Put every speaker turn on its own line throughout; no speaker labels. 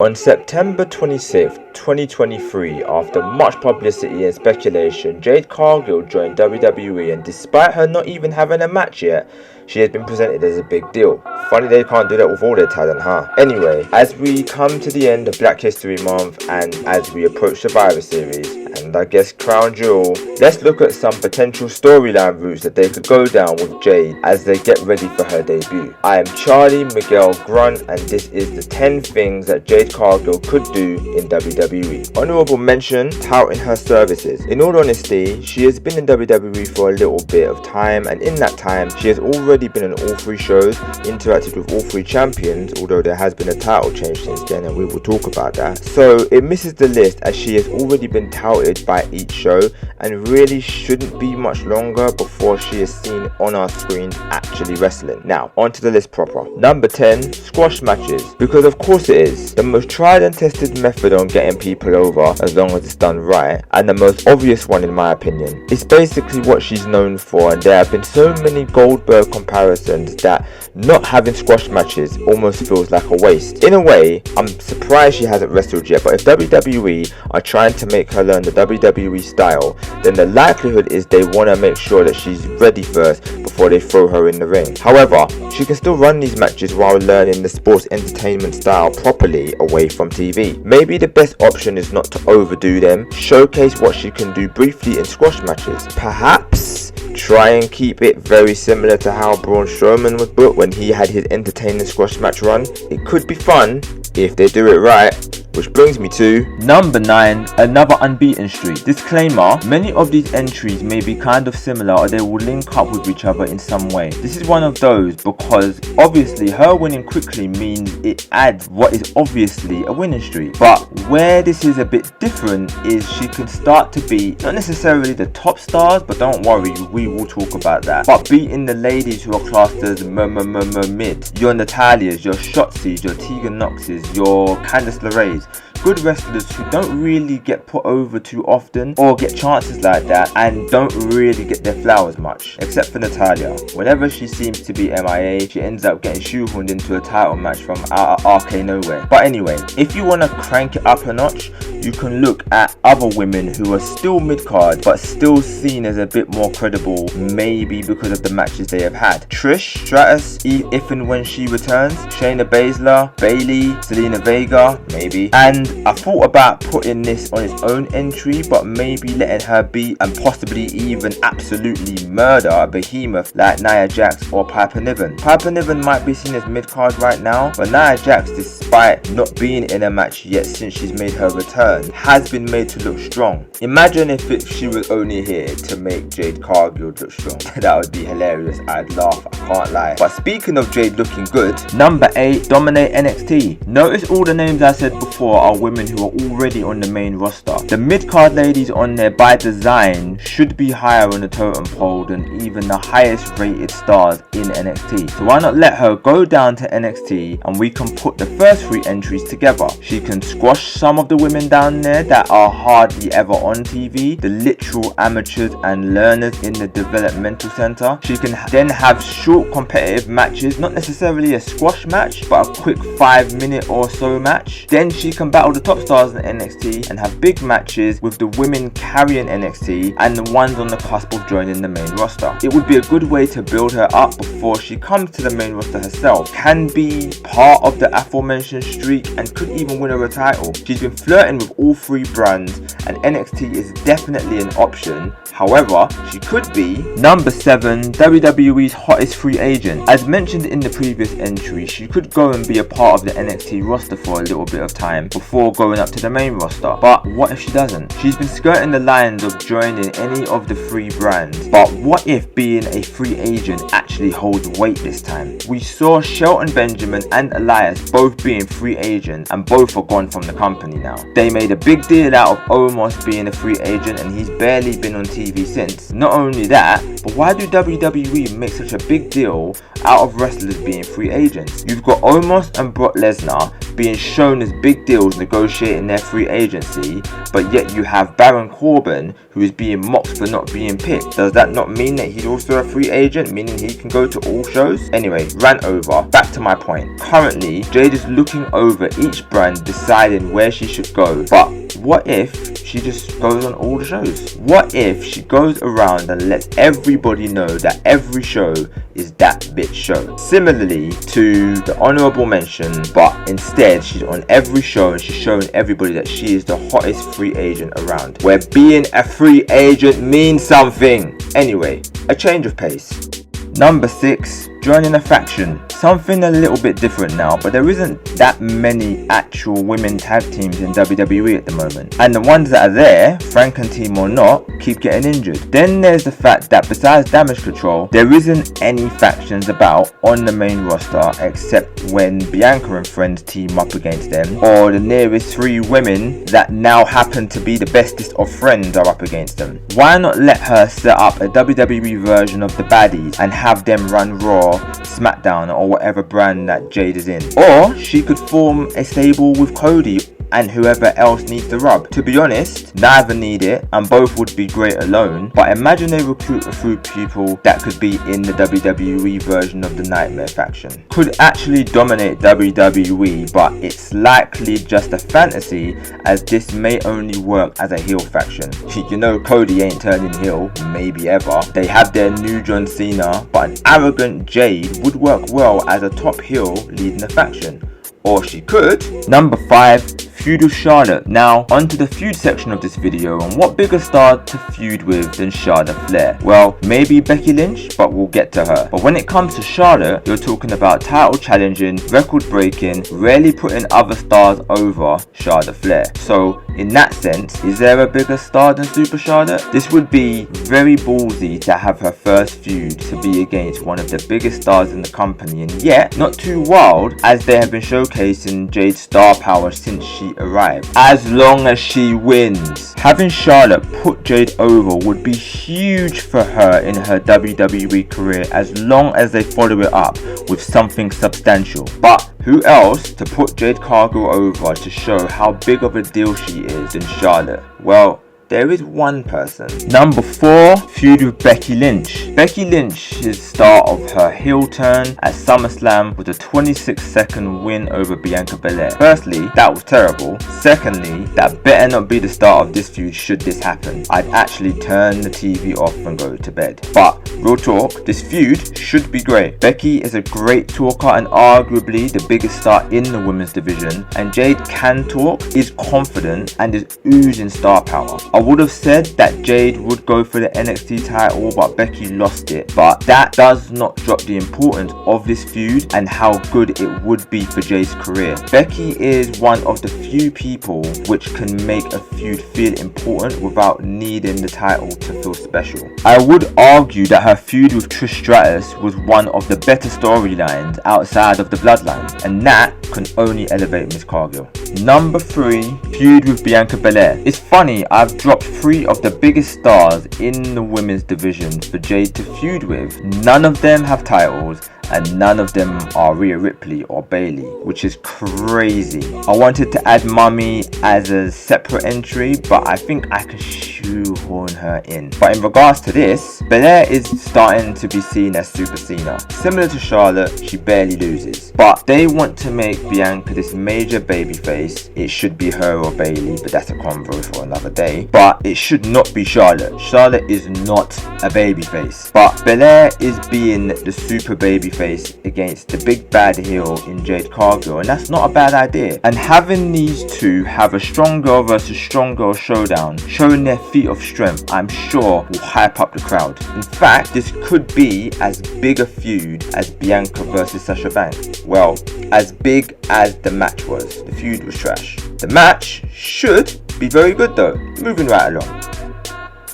On September 26, 2023, after much publicity and speculation, Jade Cargill joined WWE, and despite her not even having a match yet, she has been presented as a big deal. Funny they can't do that with all their talent, huh? Anyway, as we come to the end of Black History Month and as we approach Survivor Series, and I guess Crown Jewel, let's look at some potential storyline routes that they could go down with Jade as they get ready for her debut. I am Charlie Miguel Grunt, and this is the 10 things that Jade Cargill could do in WWE. Honorable mention, touting her services. In all honesty, she has been in WWE for a little bit of time, and in that time, she has already been on all 3 shows, interacted with all 3 champions, although there has been a title change since then, and we will talk about that. So it misses the list as she has already been touted by each show, and really shouldn't be much longer before she is seen on our screens actually wrestling. Now, onto the list proper. Number 10, squash matches. Because of course it is. The most tried and tested method on getting people over, as long as it's done right, and the most obvious one in my opinion. It's basically what she's known for, and there have been so many Goldberg comparisons that not having squash matches almost feels like a waste. In a way, I'm surprised she hasn't wrestled yet, but if WWE are trying to make her learn the WWE style, then the likelihood is they want to make sure that she's ready first before they throw her in the ring. However, she can still run these matches while learning the sports entertainment style properly away from TV. Maybe the best option is not to overdo them, showcase what she can do briefly in squash matches. Perhaps try and keep it very similar to how Braun Strowman was booked when he had his entertaining squash match run. It could be fun if they do it right. Which brings me to number 9, another unbeaten streak. Disclaimer, many of these entries may be kind of similar or they will link up with each other in some way. This is one of those because obviously her winning quickly means it adds what is obviously a winning streak. But where this is a bit different is she can start to be not necessarily the top stars, but don't worry, we will talk about that, but beating the ladies who are classed as mid. Your Natalias, your Shotzi's, your Tegan Nox's, your Candice LeRae's. Good wrestlers who don't really get put over too often or get chances like that and don't really get their flowers much, except for Natalya. Whenever she seems to be MIA, she ends up getting shoehorned into a title match from out of RK nowhere. But anyway, if you want to crank it up a notch, you can look at other women who are still mid-card but still seen as a bit more credible, maybe because of the matches they have had. Trish Stratus, if and when she returns, Shayna Baszler, Bayley, Selena Vega, maybe. And I thought about putting this on its own entry, but maybe letting her beat and possibly even absolutely murder a behemoth like Nia Jax or Piper Niven. Piper Niven might be seen as mid-card right now, but Nia Jax, despite not being in a match yet since she's made her return, has been made to look strong. Imagine if she was only here to make Jade Cargill look strong. That would be hilarious. I'd laugh, I can't lie. But speaking of Jade looking good, number 8, dominate NXT. Notice all the names I said before are women who are already on the main roster. The mid-card ladies on there by design should be higher on the totem pole than even the highest rated stars in NXT. So why not let her go down to NXT and we can put the first 3 entries together. She can squash some of the women down there that are hardly ever on TV, the literal amateurs and learners in the developmental center. She can then have short competitive matches, not necessarily a squash match, but a quick 5-minute or so match. Then she can battle the top stars in NXT and have big matches with the women carrying NXT and the ones on the cusp of joining the main roster. It would be a good way to build her up before she comes to the main roster herself. Can be part of the aforementioned streak and could even win her a title. She's been flirting with all 3 brands and NXT is definitely an option. However, she could be number 7, WWE's hottest free agent. As mentioned in the previous entry, she could go and be a part of the NXT roster for a little bit of time before going up to the main roster. But what if she doesn't? She's been skirting the lines of joining any of the 3 brands. But what if being a free agent actually holds weight this time? We saw Shelton Benjamin and Elias both being free agents and both are gone from the company now. They made a big deal out of Omos being a free agent and he's barely been on TV since. Not only that, but why do WWE make such a big deal out of wrestlers being free agents? You've got Omos and Brock Lesnar being shown as big deals negotiating their free agency, but yet you have Baron Corbin who is being mocked for not being picked. Does that not mean that he's also a free agent, meaning he can go to all shows? Anyway, rant over. Back to my point. Currently, Jade is looking over each brand, deciding where she should go. But what if she just goes on all the shows? What if she goes around and lets everybody know that every show is that bitch show? Similarly to the honorable mention, but instead she's on every show and she's showing everybody that she is the hottest free agent around, where being a free agent means something. Anyway, a change of pace. Number 6, joining a faction. Something a little bit different now, but there isn't that many actual women tag teams in WWE at the moment. And the ones that are there, Franken team or not, keep getting injured. Then there's the fact that besides Damage Control, there isn't any factions about on the main roster except when Bianca and friends team up against them, or the nearest 3 women that now happen to be the bestest of friends are up against them. Why not let her set up a WWE version of the baddies and have them run Raw, SmackDown, or whatever brand that Jade is in? Or she could form a stable with Cody and whoever else needs the rub. To be honest, neither need it and both would be great alone, but imagine they recruit a few people that could be in the WWE version of the Nightmare faction. Could actually dominate WWE, but it's likely just a fantasy, as this may only work as a heel faction. You know Cody ain't turning heel, maybe ever. They have their new John Cena, but an arrogant Jade would work well as a top heel leading the faction. Or she could. Number 5, Feud of Charlotte. Now, onto the feud section of this video, and what bigger star to feud with than Charlotte Flair? Well, maybe Becky Lynch, but we'll get to her. But when it comes to Charlotte, you're talking about title challenging, record breaking, rarely putting other stars over Charlotte Flair. So, in that sense, is there a bigger star than Super Charlotte? This would be very ballsy to have her first feud to be against one of the biggest stars in the company, and yet not too wild, as they have been showcasing Jade's star power since she arrived. As long as she wins. Having Charlotte put Jade over would be huge for her in her WWE career, as long as they follow it up with something substantial. But who else to put Jade Cargill over to show how big of a deal she is than Charlotte? Well, there is one person. Number 4, feud with Becky Lynch. Becky Lynch's start of her heel turn at SummerSlam was a 26-second win over Bianca B. Firstly, that was terrible. Secondly, that better not be the start of this feud should this happen. I'd actually turn the TV off and go to bed. But real talk, this feud should be great. Becky is a great talker and arguably the biggest star in the women's division, and Jade can talk, is confident, and is oozing star power. I would have said that Jade would go for the NXT title, but Becky lost it. But that does not drop the importance of this feud and how good it would be for Jade's career. Becky is one of the few people which can make a feud feel important without needing the title to feel special. I would argue that her feud with Trish Stratus was one of the better storylines outside of the Bloodline, and that can only elevate Miss Cargill. Number 3, feud with Bianca B. It's funny, I've dropped 3 of the biggest stars in the women's division for Jade to feud with. None of them have titles, and none of them are Rhea Ripley or Bayley, which is crazy. I wanted to add Mummy as a separate entry, but I think I can shoehorn her in. But in regards to this, Belair is starting to be seen as Super Cena. Similar to Charlotte, she barely loses. But they want to make Bianca this major babyface. It should be her or Bayley, but that's a convo for another day. But it should not be Charlotte. Charlotte is not a babyface. But Belair is being the super babyface against the big bad heel in Jade Cargill, and that's not a bad idea. And having these two have a strong girl versus strong girl showdown, showing their feat of strength, I'm sure will hype up the crowd. In fact, this could be as big a feud as Bianca versus Sasha Banks. Well, as big as the match was. The feud was trash. The match should be very good though. Moving right along.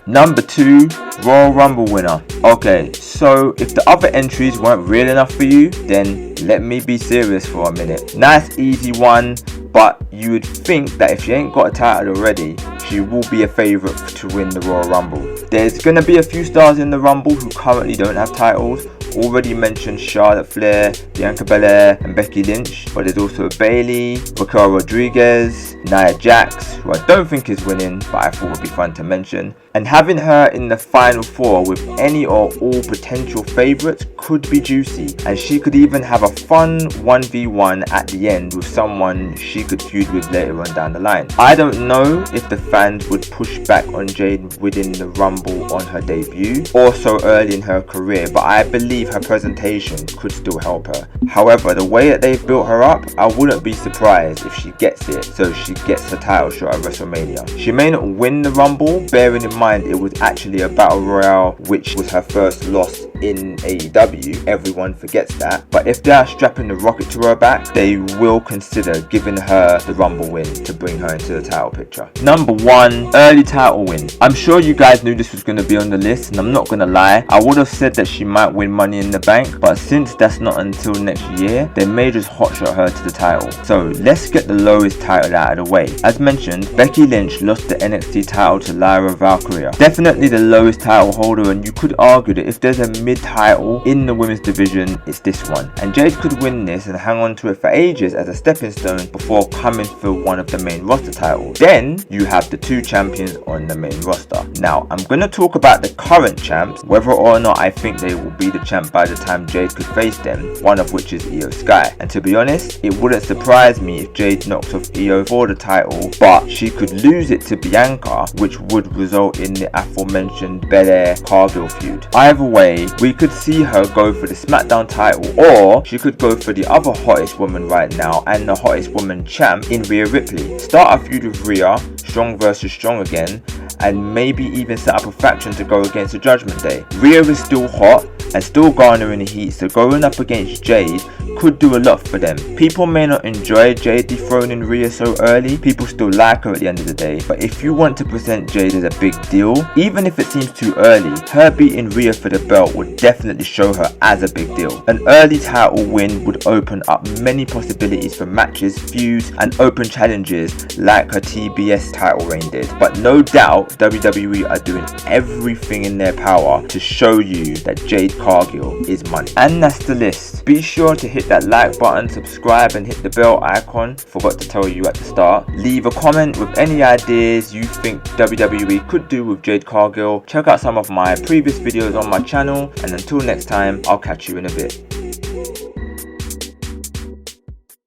Number 2, Royal Rumble winner. Okay, so if the other entries weren't real enough for you, then let me be serious for a minute. Nice easy one, but you would think that if she ain't got a title already, she will be a favourite to win the Royal Rumble. There's going to be a few stars in the Rumble who currently don't have titles. Already mentioned Charlotte Flair, Bianca B and Becky Lynch, but there's also Bayley, Raquel Rodriguez, Nia Jax, who I don't think is winning, but I thought would be fun to mention. And having her in the final four with any or all potential favourites could be juicy, and she could even have a fun 1v1 at the end with someone she could feud with later on down the line. I don't know if the fans would push back on Jade winning the Rumble on her debut or so early in her career, but I believe her presentation could still help her. However, the way that they've built her up, I wouldn't be surprised if she gets it, so she gets her title shot at WrestleMania. She may not win the Rumble, bearing in mind it was actually a Battle Royale, which was her first loss in AEW. Everyone forgets that. But if they are strapping the rocket to her back, they will consider giving her the Rumble win to bring her into the title picture. Number 1, early title win. I'm sure you guys knew this was going to be on the list, and I'm not going to lie, I would have said that she might win Money in the Bank, but since that's not until next year, they may just hotshot her to the title. So let's get the lowest title out of the way. As mentioned, Becky Lynch lost the NXT title to Lyra Valkyria. Definitely the lowest title holder, and you could argue that if there's a mid-title in the women's division, it's this one. And Jade could win this and hang on to it for ages as a stepping stone before coming for one of the main roster titles. Then you have the 2 champions on the main roster. Now, I'm going to talk about the current champs, whether or not I think they will be the champ by the time Jade could face them, one of which is Io Sky. And to be honest, it wouldn't surprise me if Jade knocks off Io for the title, but she could lose it to Bianca, which would result in the aforementioned Belair Cargill feud. Either way, we could see her go for the SmackDown title, or she could go for the other hottest woman right now and the hottest woman champ in Rhea Ripley. Start a feud with Rhea, strong versus strong again, and maybe even set up a faction to go against the Judgment Day. Rhea is still hot and still garnering the heat, so going up against Jade could do a lot for them. People may not enjoy Jade dethroning Rhea so early, people still like her at the end of the day, but if you want to present Jade as a big deal, even if it seems too early, her beating Rhea for the belt would definitely show her as a big deal. An early title win would open up many possibilities for matches, feuds, and open challenges like her TBS title reign did. But no doubt WWE are doing everything in their power to show you that Jade Cargill is money. And that's the list. Be sure to hit that like button, subscribe, and hit the bell icon. Forgot to tell you at the start. Leave a comment with any ideas you think WWE could do with Jade Cargill. Check out some of my previous videos on my channel, and until next time, I'll catch you in a bit.